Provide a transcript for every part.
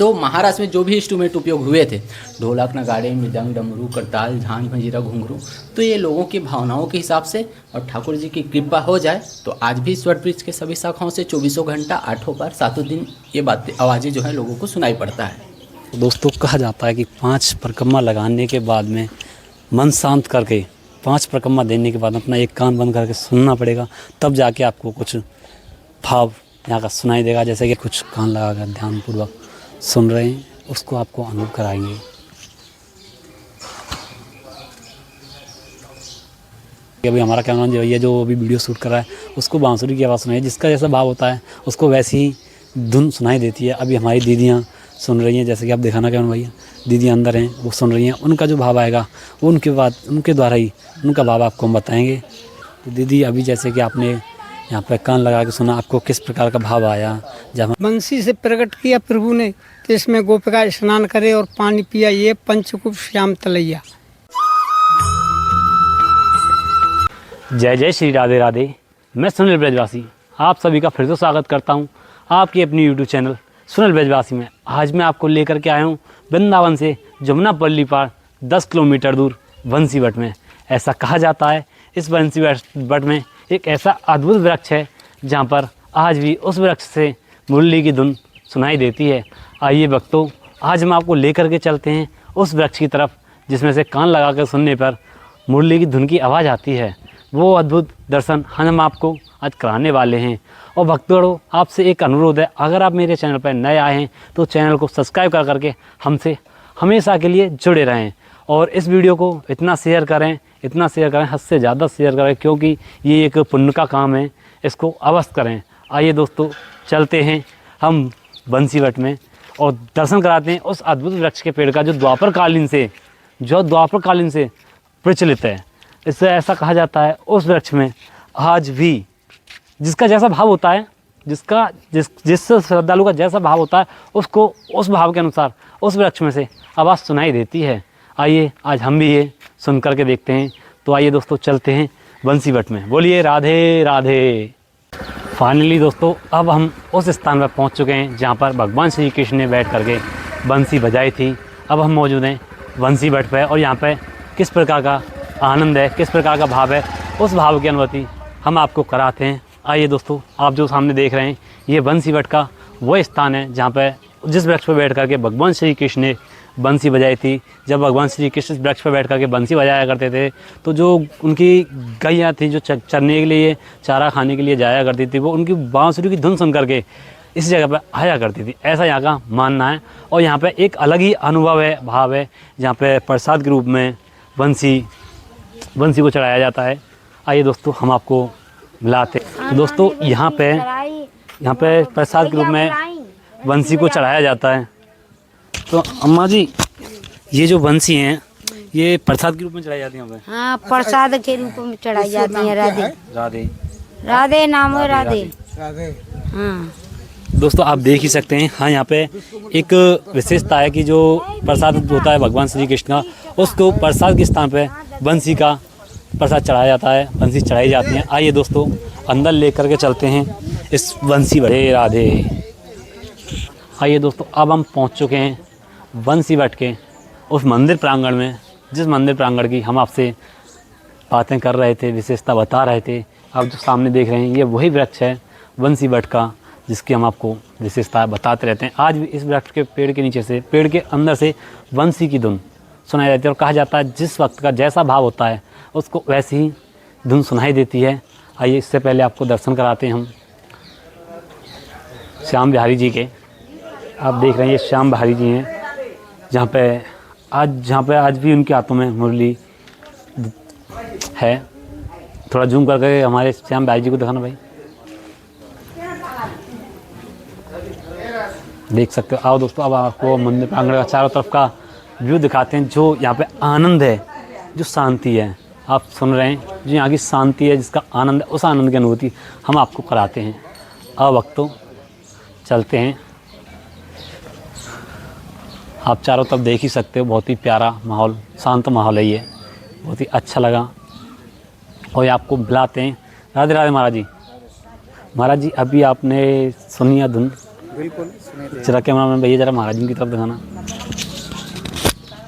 तो महाराष्ट्र में जो भी इंस्ट्रूमेंट उपयोग हुए थे, ढोलक, नगाड़े, मृदंग, डमरू, करताल, झांझ, मंजीरा, घुंघरू, तो ये लोगों की भावनाओं के हिसाब से और ठाकुर जी की कृपा हो जाए तो आज भी इस वट वृक्ष के सभी शाखाओं से 24 घंटा 8 बार 7 दिन ये बातें आवाज़ें जो है लोगों को सुनाई पड़ता है। दोस्तों कहा जाता है कि 5 परिक्रमा लगाने के बाद में मन शांत करके 5 परिक्रमा देने के बाद अपना एक कान बंद करके सुनना पड़ेगा, तब जाके आपको कुछ भाव यहाँ का सुनाई देगा। जैसे कि कुछ कान लगाकर ध्यानपूर्वक सुन रहे हैं, उसको आपको अनुभव कराएंगे। अभी हमारा कैमरा जो ये जो अभी वीडियो शूट कर रहा है उसको बांसुरी की आवाज़ सुनाई, जिसका जैसा भाव होता है उसको वैसी ही धुन सुनाई देती है। अभी हमारी दीदियाँ सुन रही हैं, जैसे कि आप दिखाना कैमरा भैया, दीदियाँ अंदर हैं वो सुन रही हैं, उनका जो भाव आएगा वो उनके द्वारा ही उनका भाव आपको हम बताएँगे। तो दीदी अभी जैसे कि आपने यहाँ पर कान लगा के सुना, आपको किस प्रकार का भाव आया? जब बंसी से प्रकट किया प्रभु ने तो इसमें गोपिका स्नान करे और पानी पिया, ये पंचकूप श्याम तलैया। जय जय श्री राधे राधे। मैं सुनील ब्रजवासी आप सभी का फिर से स्वागत करता हूँ आपकी अपनी यूट्यूब चैनल सुनील ब्रजवासी में। आज मैं आपको लेकर के आया हूँ वृंदावन से जमुना पल्ली पार 10 किलोमीटर दूर बंसीवट में। ऐसा कहा जाता है इस बंसीवट में एक ऐसा अद्भुत वृक्ष है जहाँ पर आज भी उस वृक्ष से मुरली की धुन सुनाई देती है। आइए भक्तों, आज हम आपको लेकर के चलते हैं उस वृक्ष की तरफ जिसमें से कान लगा कर सुनने पर मुरली की धुन की आवाज़ आती है। वो अद्भुत दर्शन हम आपको आज कराने वाले हैं। और भक्तों, आपसे एक अनुरोध है, अगर आप मेरे चैनल पर नए आए हैं तो चैनल को सब्सक्राइब कर करके हमसे हमेशा के लिए जुड़े रहें और इस वीडियो को इतना शेयर करें, हद से ज़्यादा शेयर करें, क्योंकि ये एक पुण्य का काम है, इसको अवश्य करें। आइए दोस्तों, चलते हैं हम बंसीवट में और दर्शन कराते हैं उस अद्भुत वृक्ष के पेड़ का जो द्वापर कालीन से प्रचलित है। इससे ऐसा कहा जाता है उस वृक्ष में आज भी जिसका जैसा भाव होता है, जिस श्रद्धालु का जैसा भाव होता है, उसको उस भाव के अनुसार उस वृक्ष में से आवाज़ सुनाई देती है। आइए आज हम भी ये सुन करके देखते हैं। तो आइए दोस्तों, चलते हैं बंसीवट में। बोलिए राधे राधे। फाइनली दोस्तों, अब हम उस स्थान पर पहुंच चुके हैं जहां पर भगवान श्री कृष्ण ने बैठ करके बंसी बजाई थी। अब हम मौजूद हैं बंसीवट पर और यहाँ पर किस प्रकार का आनंद है, किस प्रकार का भाव है, उस भाव की अनुभूति हम आपको कराते हैं। आइए दोस्तों, आप जो सामने देख रहे हैं ये बंसीवट का वो स्थान है जहाँ पर जिस वृक्ष पर बैठ करके भगवान श्री कृष्ण ने बंसी बजाई थी। जब भगवान श्री कृष्ण वृक्ष पर बैठ करके बंसी बजाया करते थे तो जो उनकी गैया थी जो चरने के लिए, चारा खाने के लिए जाया करती थी, वो उनकी बांसुरी की धुन सुन करके इस जगह पर आया करती थी, ऐसा यहाँ का मानना है। और यहाँ पर एक अलग ही अनुभव है, भाव है, जहाँ पर प्रसाद के रूप में बंसी को चढ़ाया जाता है। आइए दोस्तों, हम आपको मिलाते हैं। तो दोस्तों, यहाँ पे प्रसाद के रूप में बंसी को चढ़ाया जाता है। तो अम्मा जी, ये जो बंसी हैं ये प्रसाद के रूप में चढ़ाई जाती हैं? हाँ, प्रसाद के रूप में चढ़ाई जाती है। राधे राधे राधे नाम है राधे। हाँ दोस्तों, आप देख ही सकते हैं। हाँ, यहाँ पे एक विशेषता है कि जो प्रसाद होता है भगवान श्री कृष्ण का, उसको प्रसाद के स्थान पे बंसी का प्रसाद चढ़ाया जाता है, बंसी चढ़ाई जाती है। आइए दोस्तों, अंदर लेकर के चलते हैं इस बंसी राधे राधे। आइए दोस्तों, अब हम पहुंच चुके हैं बंसीवट के उस मंदिर प्रांगण में, जिस मंदिर प्रांगण की हम आपसे बातें कर रहे थे, विशेषता बता रहे थे। आप जो सामने देख रहे हैं ये वही वृक्ष है बंसीवट का, जिसकी हम आपको विशेषता बताते रहते हैं। आज भी इस वृक्ष के पेड़ के नीचे से, पेड़ के अंदर से बंसी की धुन सुनाई जाती है और कहा जाता है जिस वक्त का जैसा भाव होता है उसको वैसी ही धुन सुनाई देती है। आइए, इससे पहले आपको दर्शन कराते हैं हम श्याम बिहारी जी के। आप देख रहे हैं ये श्याम बिहारी जी हैं, जहाँ पे आज भी उनके हाथों में मुरली है। थोड़ा जूम करके हमारे श्याम बिहारी जी को दिखाना भाई, देख सकते हो। आओ दोस्तों, अब आपको मंदिर प्रांगण का चारों तरफ का व्यू दिखाते हैं। जो यहाँ पे आनंद है, जो शांति है, आप सुन रहे हैं, जो यहाँ की शांति है, जिसका आनंद है, उस आनंद की अनुभूति हम आपको कराते हैं। अब वक्तों चलते हैं। आप चारों तरफ देख ही सकते हो, बहुत ही प्यारा माहौल, शांत माहौल है ये, बहुत ही अच्छा लगा। और ये आपको बुलाते हैं। राधे राधे महाराज जी। महाराज जी, अभी आपने सुनी है धुन? बिल्कुल जरा कैमरामैन भैया जरा महाराज जी की तरफ दिखाना।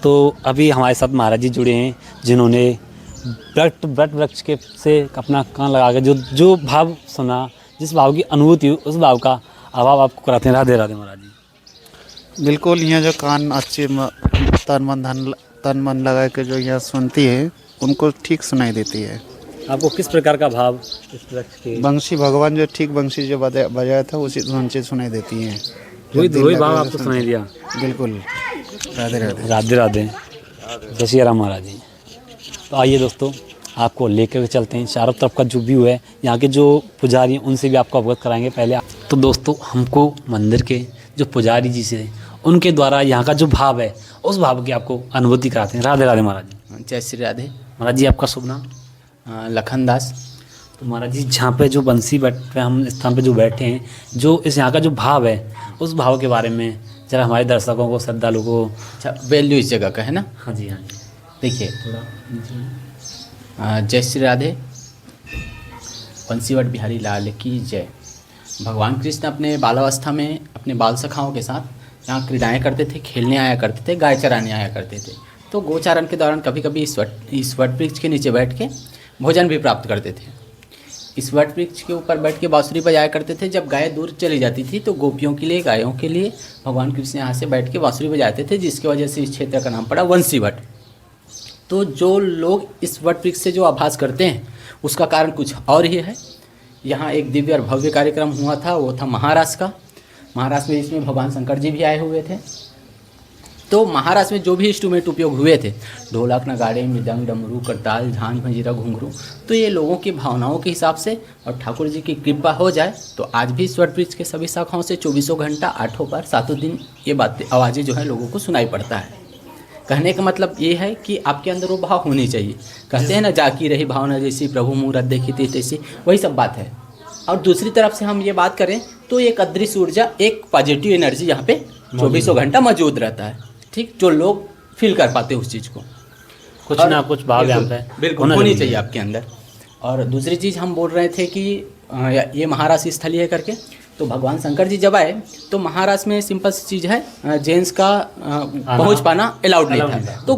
तो अभी हमारे साथ महाराज जी जुड़े हैं जिन्होंने वट वृक्ष के से अपना कान लगा के जो भाव सुना, जिस भाव की अनुभूति हुई, उस भाव का अभाव आपको कराते हैं। राधे राधे महाराज जी। बिल्कुल, यहाँ जो कान अच्छे तन मन लगा के जो यहाँ सुनती है उनको ठीक सुनाई देती है। आपको किस प्रकार का भाव इस वृक्ष के? बंसी भगवान जो ठीक बंसी जो बजाया था उसी धुन से सुनाई देती है। वही भाव आपको सुनाई दिया। बिल्कुल। राधे राधे। राधे राधे। जय श्री राम महाराज जी। तो आइए दोस्तों, आपको लेकर के चलते हैं। चारों तरफ का जो व्यू है, यहाँ के जो पुजारी हैं उनसे भी आपको अवगत कराएंगे। पहले तो दोस्तों हमको मंदिर के जो पुजारी जी से उनके द्वारा यहाँ का जो भाव है उस भाव की आपको अनुभूति कराते हैं। राधे राधे महाराज जी। जय श्री राधे। महाराज जी आपका शुभ नाम? लखन दास। तो महाराज जी जहाँ पे जो बंसी पे हम स्थान पे जो बैठे हैं, जो इस यहाँ का जो भाव है उस भाव के बारे में जरा हमारे दर्शकों को, श्रद्धालु को। अच्छा, वैल्यू इस जगह का है ना। हाँ जी, हाँ जी। देखिए जय श्री राधे। बंसीवट बिहारी लाल की जय। भगवान कृष्ण अपने बालावस्था में अपने बाल सखाओं के साथ यहाँ क्रीड़ाएँ करते थे, खेलने आया करते थे, गाय चराने आया करते थे। तो गोचारण के दौरान कभी कभी इस वट वृक्ष के नीचे बैठ के भोजन भी प्राप्त करते थे। इस वट वृक्ष के ऊपर बैठ के बांसुरी बजाया करते थे। जब गाय दूर चली जाती थी तो गोपियों के लिए, गायों के लिए भगवान कृष्ण यहाँ से बैठ के बांसुरी बजाते थे, जिसकी वजह से इस क्षेत्र का नाम पड़ा वंशीवट। तो जो लोग इस वट वृक्ष से जो आभास करते हैं उसका कारण कुछ और ही है। यहाँ एक दिव्य और भव्य कार्यक्रम हुआ था, वो था महाराष्ट्र का। महाराष्ट्र में इसमें भगवान शंकर जी भी आए हुए थे। तो महाराष्ट्र में जो भी इंस्ट्रूमेंट उपयोग हुए थे, ढोलक, नगाड़े, मृदंग, डमरू, करताल, झांझ, मंजीरा, घुंघरू, तो ये लोगों की भावनाओं के हिसाब से और ठाकुर जी की कृपा हो जाए तो आज भी इस वट वृक्ष के सभी शाखाओं से 24 घंटा 8 बार 7 दिन ये बातें, आवाज़ें जो है लोगों को सुनाई पड़ता है। कहने का मतलब ये है कि आपके अंदर वो भाव होनी चाहिए। कहते हैं ना, जाकी रही भावना जैसी, प्रभु मूरत देखी थी तैसी, वही सब बात है। और दूसरी तरफ से हम ये बात करें तो एक अदृश्य ऊर्जा, एक पॉजिटिव एनर्जी यहाँ पे 24 घंटा मौजूद रहता है। ठीक, जो लोग फील कर पाते हैं उस चीज़ को, कुछ ना कुछ भाव यहाँ पे बिल्कुल होनी चाहिए आपके अंदर। और दूसरी चीज़ हम बोल रहे थे कि ये महाराष्ट्र स्थली है करके, तो भगवान शंकर जी जब आए तो महाराष्ट्र में सिंपल सी चीज़ है, जेंट्स का पहुंच पाना अलाउड नहीं था। तो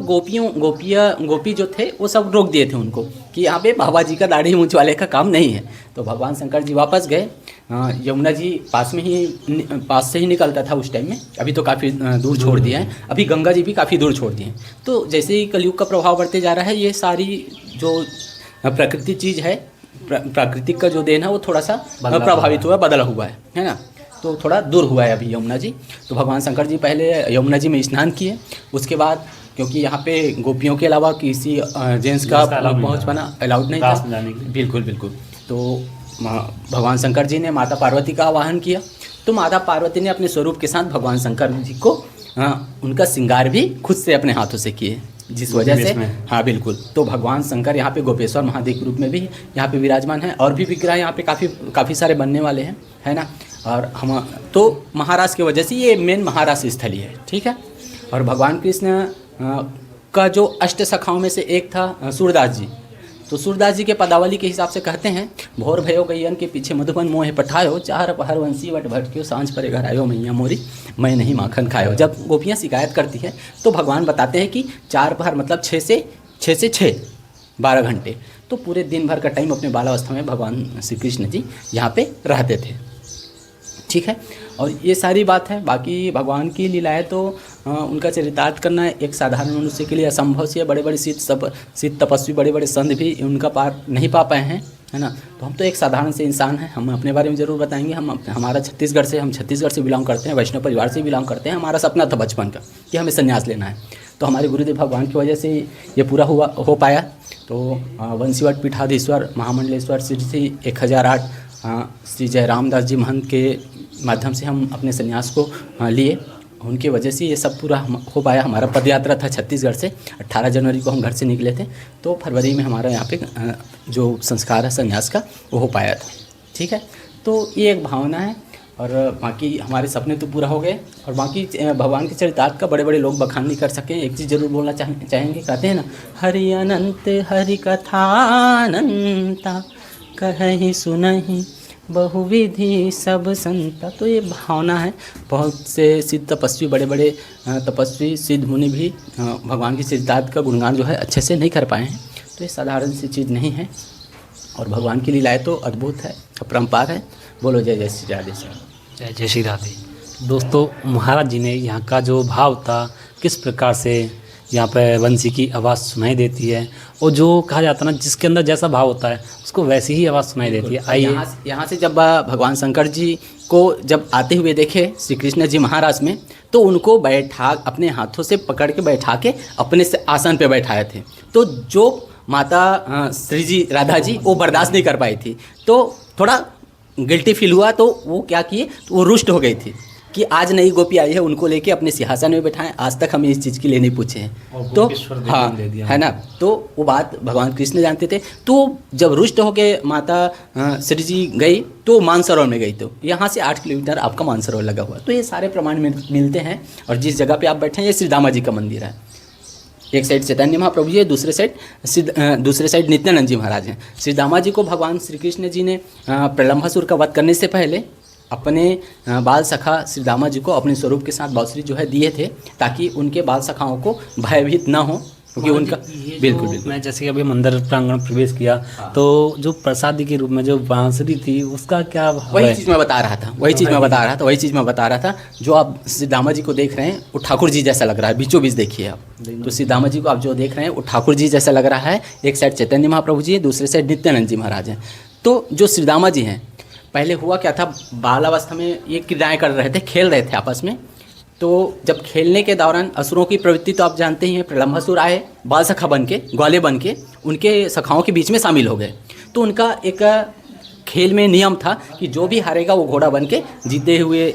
गोपी जो थे वो सब रोक दिए थे उनको कि यहाँ पे बाबा जी का दाढ़ी मूंछ वाले का काम नहीं है। तो भगवान शंकर जी वापस गए। यमुना जी पास से ही निकलता था उस टाइम में, अभी तो काफ़ी दूर छोड़ दिया है। अभी गंगा जी भी काफ़ी दूर छोड़ दिए हैं। तो जैसे ही कलयुग का प्रभाव बढ़ते जा रहा है, ये सारी जो प्रकृति चीज़ है, प्राकृतिक का जो देन है वो थोड़ा सा प्रभावित हुआ, बदला हुआ है ना। तो थोड़ा दूर हुआ है अभी यमुना जी। तो भगवान शंकर जी पहले यमुना जी में स्नान किए, उसके बाद क्योंकि यहाँ पे गोपियों के अलावा किसी जेंट्स का पहुँच पाना अलाउड नहीं था। बिल्कुल बिल्कुल। तो भगवान शंकर जी ने माता पार्वती का आवाहन किया। तो माता पार्वती ने अपने स्वरूप के साथ भगवान शंकर जी को उनका श्रृंगार भी खुद से अपने हाथों से किए, जिस वजह से हाँ बिल्कुल। तो भगवान शंकर यहाँ पे गोपेश्वर महादेव के रूप में भी यहाँ पे विराजमान है, और भी विग्रह यहाँ पे काफ़ी सारे बनने वाले हैं, है ना। और हम तो महाराष्ट्र की वजह से ये मेन महाराष्ट्र स्थली है, ठीक है। और भगवान कृष्ण का जो अष्ट सखाओं में से एक था सूरदास जी। तो सूरदास जी के पदावली के हिसाब से कहते हैं, भोर भयो गैयन के पीछे मधुबन मोहे पठायो, चार पहर वंशी वट भटक्यो, सांझ परे घर आयो मैया मोरी, मैं नहीं माखन खायो। जब गोपियाँ शिकायत करती हैं तो भगवान बताते हैं कि 4 पहर मतलब 6 से 6 12 घंटे, तो पूरे दिन भर का टाइम अपने बालावस्था में भगवान श्री कृष्ण जी यहाँ पे रहते थे, ठीक है। और ये सारी बात है। बाकी भगवान की लीलाएँ तो उनका चरितार्थ करना एक साधारण मनुष्य के लिए असंभव सी है। बड़े बड़े सिद्ध तपस्वी, बड़े बड़े संत भी उनका पार नहीं पा पाए हैं, है ना। तो हम तो एक साधारण से इंसान हैं। हम अपने बारे में ज़रूर बताएंगे। हम छत्तीसगढ़ से बिलोंग करते हैं, वैष्णव परिवार से बिलोंग करते हैं। हमारा सपना था बचपन का कि हमें संन्यास लेना है, तो हमारे गुरुदेव भगवान की वजह से ये पूरा हो पाया। तो वंशीवट पीठाधीश्वर महामंडलेश्वर श्री 1008 श्री जयरामदास जी महंत के माध्यम से हम अपने संन्यास को लिए। उनकी वजह से ये सब पूरा हो पाया। हमारा पदयात्रा था छत्तीसगढ़ से। 18 जनवरी को हम घर से निकले थे, तो फरवरी में हमारा यहाँ पे जो संस्कार है संन्यास का वो हो पाया था, ठीक है। तो ये एक भावना है। और बाकी हमारे सपने तो पूरा हो गए। और बाकी भगवान के चरितार्थ का बड़े बड़े लोग बखान नहीं कर सके। एक चीज़ ज़रूर बोलना चाहेंगे। कहते हैं ना, हरि अनंत हरि कथा अनंता, कहीं सुनहि बहुविधि सब संता। तो ये भावना है। बहुत से सिद्ध तपस्वी, बड़े बड़े तपस्वी सिद्ध मुनि भी भगवान की सिद्धार्थ का गुणगान जो है अच्छे से नहीं कर पाए हैं। तो ये साधारण सी चीज़ नहीं है और भगवान की लीलाएँ तो अद्भुत है, अपरंपार है। बोलो जय जय श्री राधे श्याम। जय जय श्री राधे। दोस्तों, महाराज जी ने यहाँ का जो भाव था, किस प्रकार से यहाँ पे बंसी की आवाज़ सुनाई देती है, और जो कहा जाता है ना, जिसके अंदर जैसा भाव होता है उसको वैसी ही आवाज़ सुनाई देती है। आइए यहाँ से जब भगवान शंकर जी को जब आते हुए देखे श्री कृष्ण जी महाराज में, तो उनको बैठा, अपने हाथों से पकड़ के बैठा के अपने से आसन पे बैठाए थे। तो जो माता श्री जी राधा जी वो बर्दाश्त नहीं कर पाई थी, तो थोड़ा गिल्टी फील हुआ। तो वो क्या किए, तो वो रुष्ट हो गई थी कि आज नई गोपी आई है, उनको लेके अपने सिंहासन में बैठाएं, आज तक हमें इस चीज़ के लिए नहीं पूछे हैं। तो हाँ, है ना। तो वो बात भगवान कृष्ण जानते थे। तो जब रुष्ट होके माता श्री जी गई तो मानसरोवर में गई। तो यहाँ से 8 किलोमीटर आपका मानसरोवर लगा हुआ। तो ये सारे प्रमाण मिलते हैं। और जिस जगह पे आप बैठे हैं, ये श्री दामा जी का मंदिर है। एक साइड चैतन्य महाप्रभु जी है, दूसरे साइड नित्यानंद जी महाराज हैं। श्री दामा जी को भगवान श्री कृष्ण जी ने प्रलंबासुर का वध करने से पहले अपने बाल सखा श्री दामा जी को अपने स्वरूप के साथ बांसुरी जो है दिए थे, ताकि उनके बाल सखाओं को भयभीत ना हो, क्योंकि उनका बिल्कुल मैं जैसे कि अभी मंदिर प्रांगण प्रवेश किया, तो जो प्रसादी के रूप में जो बांसुरी थी उसका क्या वही चीज़ मैं बता रहा था। जो आप श्री दामा जी को देख रहे हैं वो ठाकुर जी जैसा लग रहा है, बीचों बीच देखिए आप। तो श्री दामा जी को आप जो देख रहे हैं वो ठाकुर जी जैसा लग रहा है। एक साइड चैतन्य महाप्रभु जी, दूसरे साइड नित्यानंद जी महाराज हैं। तो जो श्री दामा जी हैं, पहले हुआ क्या था, बाल अवस्था में ये क्रीड़ाएँ कर रहे थे, खेल रहे थे आपस में। तो जब खेलने के दौरान असुरों की प्रवृत्ति तो आप जानते ही हैं, प्रलंबासुर आए बाल सखा बन के, ग्वाले बन के उनके सखाओं के बीच में शामिल हो गए। तो उनका एक खेल में नियम था कि जो भी हारेगा वो घोड़ा बन के जीते हुए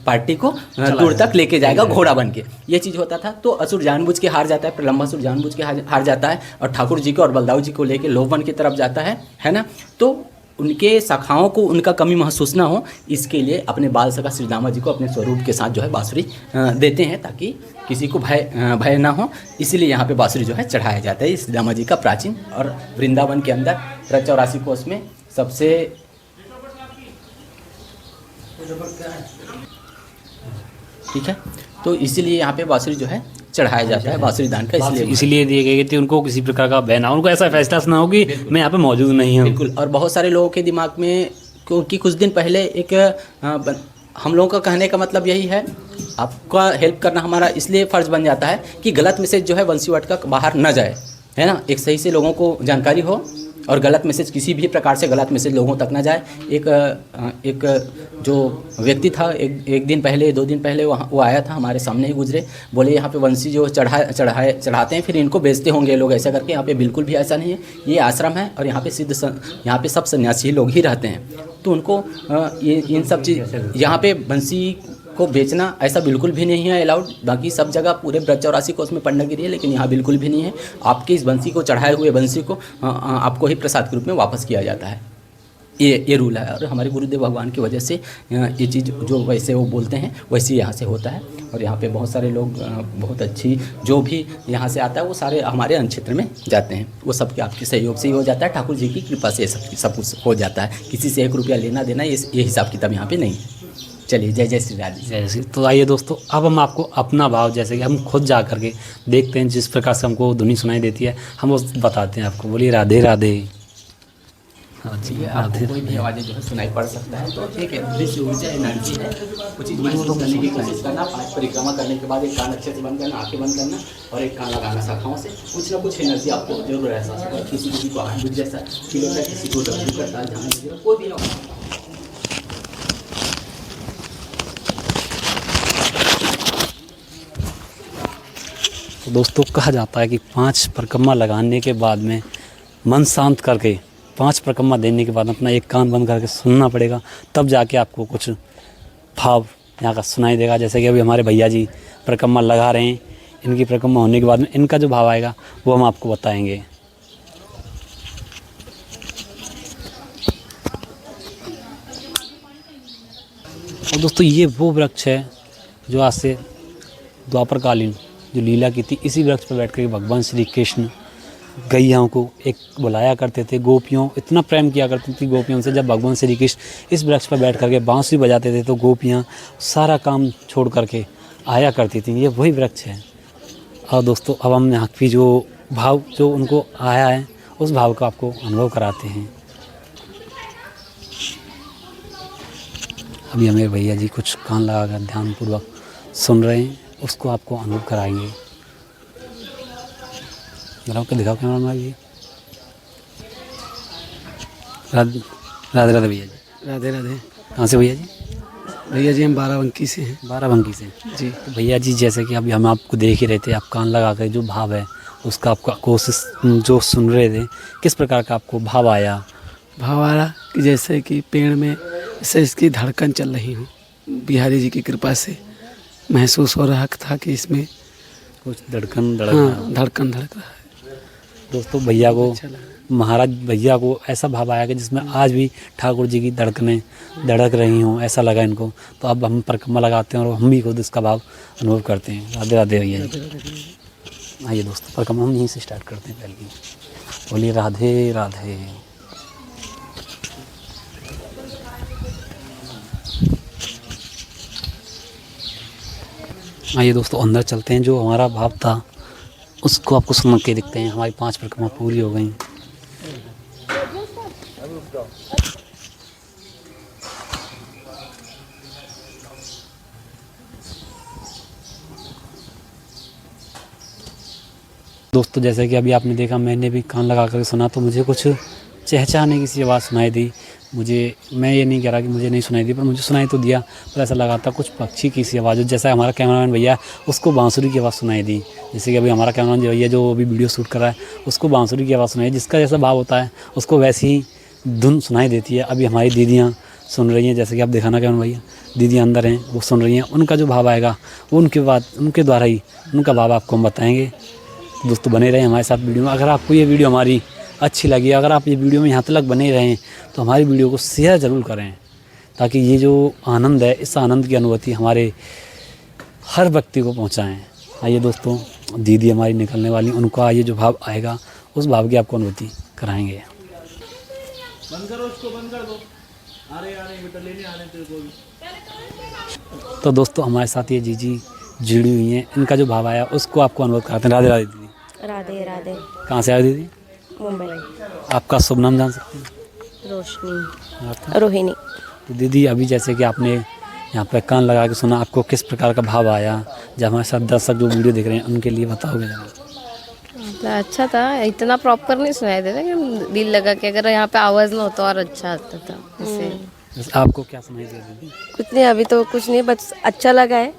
पार्टी को दूर तक लेके जाएगा घोड़ा बन के, ये चीज़ होता था। तो असुर जानबूझ के हार जाता है, प्रलंबासुर जानबूझ के हार जाता है और ठाकुर जी को और बलदाऊ जी को लेके लोभवन की तरफ जाता है ना। तो उनके सखाओं को उनका कमी महसूस ना हो, इसके लिए अपने बाल सखा श्री दामा जी को अपने स्वरूप के साथ जो है बांसुरी देते हैं, ताकि किसी को भय ना हो। इसीलिए यहाँ पे बांसुरी जो है चढ़ाया जाता है। श्री दामा जी का प्राचीन और वृंदावन के अंदर 84 कोष में सबसे ठीक है। तो इसीलिए यहाँ पे बांसुरी जो है चढ़ाया जाता है, बांसुरी दान का इसलिए दिए गए थे। उनको किसी प्रकार का भय ना, उनको ऐसा फैसला ना हो कि मैं यहाँ पे मौजूद नहीं हूँ। बिल्कुल। और बहुत सारे लोगों के दिमाग में, क्योंकि कुछ दिन पहले एक हम लोगों का कहने का मतलब यही है, आपका हेल्प करना हमारा इसलिए फ़र्ज़ बन जाता है कि गलत मैसेज जो है बंसी वाट का बाहर न जाए, है ना। एक सही से लोगों को जानकारी हो और गलत मैसेज, किसी भी प्रकार से गलत मैसेज लोगों तक ना जाए। एक जो व्यक्ति था, एक दिन पहले 2 दिन पहले वो आया था, हमारे सामने ही गुजरे, बोले यहाँ पे वंशी जो चढ़ाते हैं फिर इनको बेचते होंगे लोग ऐसा करके। यहाँ पे बिल्कुल भी ऐसा नहीं है, ये आश्रम है और यहाँ पे यहाँ पे सब सन्यासी लोग ही रहते हैं। तो उनको ये इन सब चीज़, यहाँ पे बंसी को बेचना ऐसा बिल्कुल भी नहीं है अलाउड। बाकी सब जगह पूरे 84 कोष में पंडागिरी है, लेकिन यहाँ बिल्कुल भी नहीं है। आपके इस बंसी को, चढ़ाए हुए बंसी को आपको ही प्रसाद के रूप में वापस किया जाता है, ये रूल है। और हमारे गुरुदेव भगवान की वजह से ये चीज़ जो वैसे वो बोलते हैं वैसे यहाँ से होता है। और यहाँ पे बहुत सारे लोग बहुत अच्छी जो भी यहाँ से आता है वो सारे हमारे अन्य क्षेत्र में जाते हैं। वो सबके आपके सहयोग से ही हो जाता है, ठाकुर जी की कृपा से सब कुछ हो जाता है। किसी से 1 रुपया लेना देना ये हिसाब किताब यहाँ पे नहीं है। चलिए जय जय श्री राधे। जय श्री। तो आइए दोस्तों, अब हम आपको अपना भाव, जैसे कि हम खुद जा करके देखते हैं, जिस प्रकार से हमको धुनी सुनाई देती है हम वो बताते हैं आपको। बोलिए राधे राधे। हाँ जी, आपको कोई भी आवाज़ें जो है सुनाई पड़ सकता है। तो ठीक है, दृश्य ऊर्जा एनर्जी है, कुछ चीज़ महसूस करने की कोशिश करना। 5 परिक्रमा करने के बाद एक कान अच्छे से बंद करना, आँखें बंद करना और एक कान लगाना शाखाओं से। कुछ ना कुछ एनर्जी आपको जरूर एहसास होगा। किसी को आहट जैसा फील होता है, किसी को डब्ल्यू करता है, जहाँ कोई भी तो दोस्तों, कहा जाता है कि 5 परिक्रमा लगाने के बाद में मन शांत करके 5 परिक्रमा देने के बाद अपना एक कान बंद करके सुनना पड़ेगा, तब जाके आपको कुछ भाव यहाँ का सुनाई देगा। जैसे कि अभी हमारे भैया जी परिक्रमा लगा रहे हैं, इनकी परिक्रमा होने के बाद में इनका जो भाव आएगा वो हम आपको बताएंगे। और दोस्तों, ये वो वृक्ष है जो आज से द्वापरकालीन जो लीला की थी, इसी वृक्ष पर बैठ कर भगवान श्री कृष्ण गैयाओं को एक बुलाया करते थे, गोपियों इतना प्रेम किया करती थी गोपियों से। जब भगवान श्री कृष्ण इस वृक्ष पर बैठ करके बांसुरी बजाते थे तो गोपियाँ सारा काम छोड़ करके आया करती थी। ये वही वृक्ष है। और दोस्तों अब हम यहाँ की जो भाव जो उनको आया है उस भाव का आपको अनुभव कराते हैं। अभी हमें भैया जी कुछ कान लगाकर ध्यानपूर्वक सुन रहे हैं, उसको आपको अनुभव कराएंगे। जरा आपको दिखाओ कैमरा में ये। राधे राधे राधे भैया जी। राधे राधे। कहाँ से भैया जी? भैया जी हम बाराबंकी से हैं। बाराबंकी से जी। तो भैया जी जैसे कि अभी हम आपको देख ही रहे थे, आप कान लगा कर जो भाव है उसका आपका कोशिश जो सुन रहे थे, किस प्रकार का आपको भाव आया? भाव आ रहा कि जैसे कि पेड़ में जैसे इसकी धड़कन चल रही हो, बिहारी जी की कृपा से महसूस हो रहा था कि इसमें कुछ धड़कन धड़क हाँ धड़कन धड़क रहा है। दोस्तों भैया को अच्छा लगा। महाराज भैया को ऐसा भाव आया कि जिसमें आज भी ठाकुर जी की धड़कनें धड़क रही हों, ऐसा लगा इनको। तो अब हम परिक्रमा लगाते हैं और हम भी खुद इसका भाव अनुभव करते हैं। राधे राधे भैया जी। आइए दोस्तों परिक्रमा हम यहीं से स्टार्ट करते हैं। पहले बोलिए राधे राधे। आइए दोस्तों अंदर चलते हैं। जो हमारा भाव था उसको आपको सुन के दिखते हैं। हमारी 5 परिक्रमा पूरी हो गई। दोस्तों जैसे कि अभी आपने देखा, मैंने भी कान लगा कर सुना तो मुझे कुछ चहचहाने की सी आवाज़ सुनाई दी। मैं ये नहीं कह रहा कि मुझे नहीं सुनाई दी, पर मुझे सुनाई तो दिया, पर ऐसा लगा था कुछ पक्षी की सी आवाज़। जैसा हमारा कैमरामैन भैया उसको बांसुरी की आवाज़ सुनाई दी। जैसे कि अभी हमारा कैमरामैन भैया जो अभी वीडियो शूट कर रहा है उसको बांसुरी की आवाज़ सुनाई, जिसका जैसा भाव होता है उसको वैसी ही धुन सुनाई देती है। अभी हमारी दीदियाँ सुन रही हैं, जैसे कि आप दिखाना कैमरा भैया, दीदियाँ अंदर हैं वो सुन रही हैं। उनका जो भाव आएगा वो उनके द्वारा ही उनका भाव आपको हम बताएँगे। तो दोस्तों बने रहें हमारे साथ वीडियो में। अगर आपको ये वीडियो हमारी अच्छी लगी, अगर आप ये वीडियो में यहाँ तक बने रहें तो हमारी वीडियो को शेयर ज़रूर करें, ताकि ये जो आनंद है इस आनंद की अनुभूति हमारे हर व्यक्ति को पहुँचाएँ। आइए दोस्तों दीदी हमारी निकलने वाली, उनका ये जो भाव आएगा उस भाव की आपको अनुभूति कराएँगे। तो दोस्तों हमारे साथ ये जीजी जुड़ी हुई हैं, इनका जो भाव आया उसको आपको अनुभव कराते हैं। राधे राधे दीदी। राधे राधे। कहाँ से आए दीदी? मुंबई। आपका शुभ नाम जान सकते हैं? रोशनी। आपका? रोहिणी। तो दीदी अभी जैसे कि आपने यहाँ पे कान लगा के सुना, आपको किस प्रकार का भाव आया? जब हमारे साथ दर्शक जो वीडियो देख रहे हैं उनके लिए बताओगे जरा। मतलब अच्छा था, इतना प्रॉपर नहीं सुनाई देता कि दिल लगा के अगर यहाँ पे आवाज़ ना हो तो और अच्छा आता था इससे। आपको क्या सुनाई दिया दीदी? कुछ नहीं, अभी तो कुछ नहीं, बस अच्छा लगा है।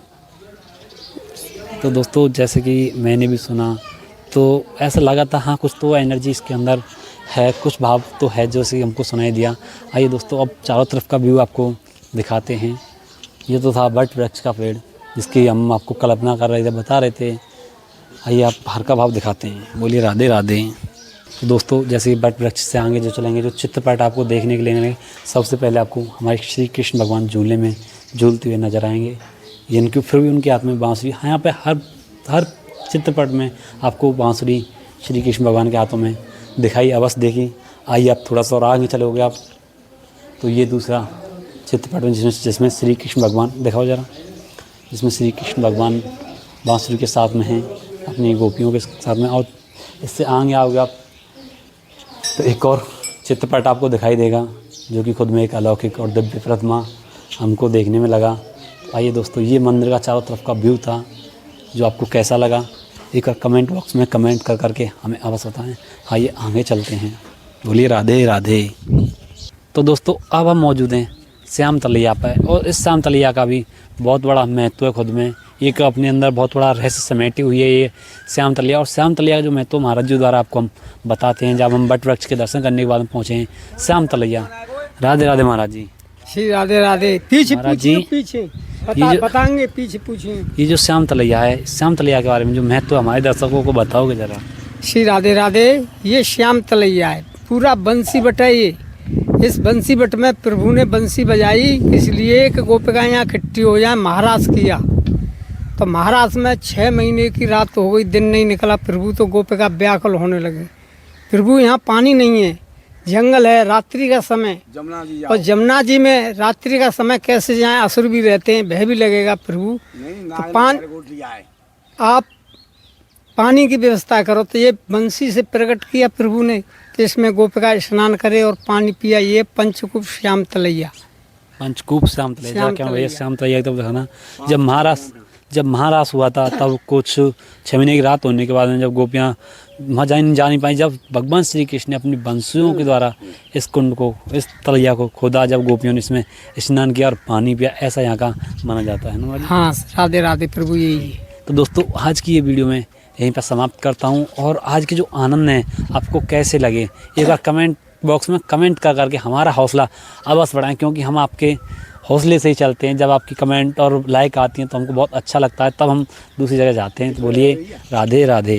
तो दोस्तों जैसे कि मैंने भी सुना तो ऐसा लगा था हाँ कुछ तो एनर्जी इसके अंदर है, कुछ भाव तो है जो से हमको सुनाई दिया। आइए दोस्तों अब चारों तरफ का व्यू आपको दिखाते हैं। ये तो था बट वृक्ष का पेड़ जिसकी हम आपको कल्पना कर रहे थे, बता रहे थे। आइए आप बाहर का भाव दिखाते हैं। बोलिए राधे राधे। तो दोस्तों जैसे बट वृक्ष से आगे जो चलेंगे, जो चित्रपट आपको देखने के लिए मिलेंगे, सबसे पहले आपको हमारे श्री कृष्ण भगवान झूले में झूलते हुए नजर आएंगे। जिनके फिर भी उनके हाथ में बांसुरी, हाँ यहाँ पे हर चित्रपट में आपको बांसुरी श्री कृष्ण भगवान के हाथों में दिखाई अवश्य देगी। आइए आप थोड़ा सा और आगे चलोगे आप तो ये दूसरा चित्रपट में जिसमें श्री कृष्ण भगवान दिखाओ जरा, जिसमें श्री कृष्ण भगवान बांसुरी के साथ में हैं अपनी गोपियों के साथ में। और इससे आगे आओगे आप तो एक और चित्रपट आपको दिखाई देगा जो कि खुद में एक अलौकिक और दिव्य प्रतिमा हमको देखने में लगा। आइए दोस्तों ये मंदिर का चारों तरफ का व्यू था, जो आपको कैसा लगा एक कमेंट बॉक्स में कमेंट कर करके हमें अवश्य बताएं। आइए आगे चलते हैं। बोलिए राधे राधे। तो दोस्तों अब हम मौजूद हैं श्याम तलैया पर, और इस श्याम तलैया का भी बहुत बड़ा महत्व है। खुद में एक अपने अंदर बहुत बड़ा रहस्य समेटी हुई है ये श्याम तलैया। और श्याम तलैया जो महत्व महाराज जी द्वारा आपको हम बताते हैं जब हम बट वृक्ष के दर्शन करने के बाद हम पहुँचे हैं श्याम तलैया। राधे राधे महाराज जी। श्री राधे राधे। पीछे महाराज जी, पीछे ये बताएंगे, पीछे पूछिए। ये जो श्याम तलैया है, श्याम तलैया के बारे में जो महत्व हमारे दर्शकों को बताओगे जरा। श्री राधे राधे। ये श्याम तलैया है, पूरा बंसी बट है ये। इस बंसी बट में प्रभु ने बंसी बजाई, इसलिए एक गोपिका यहाँ इकट्ठी हो जाए, महाराज किया। तो महाराज में 6 महीने की रात हो गई, दिन नहीं निकला, प्रभु तो गोपिका व्याकुल होने लगे। प्रभु यहाँ पानी नहीं है, जंगल है, रात्रि का समय, और जमुना जी में रात्रि का समय कैसे जाएं, असुर भी रहते हैं, भय भी लगेगा प्रभु। तो आप पानी की व्यवस्था करो। तो ये बंसी से प्रकट किया प्रभु ने, तो इसमें गोपिका स्नान करे और पानी पिया। ये पंचकूप श्याम तलैया। पंचकूप श्याम तलैया, श्याम क्या भैया तलैया। श्याम तलैया तब देखना, जब महारास हुआ था तब कुछ 6 महीने की रात होने के बाद में जब गोपियाँ वहाँ जा नहीं पाई, जब भगवान श्री कृष्ण ने अपनी बंसियों के द्वारा इस कुंड को, इस तलैया को खोदा, जब गोपियों ने इसमें स्नान किया और पानी पिया, ऐसा यहाँ का माना जाता है ना। हाँ, राधे राधे प्रभु, यही है। तो दोस्तों आज की ये वीडियो में यहीं पर समाप्त करता हूँ, और आज के जो आनंद हैं आपको कैसे लगे एक बार कमेंट बॉक्स में कमेंट करके हमारा हौसला अवश्य बढ़ाएं, क्योंकि हम आपके हौसले से ही चलते हैं। जब आपकी कमेंट और लाइक आती हैं तो हमको बहुत अच्छा लगता है, तब हम दूसरी जगह जाते हैं। तो बोलिए राधे राधे।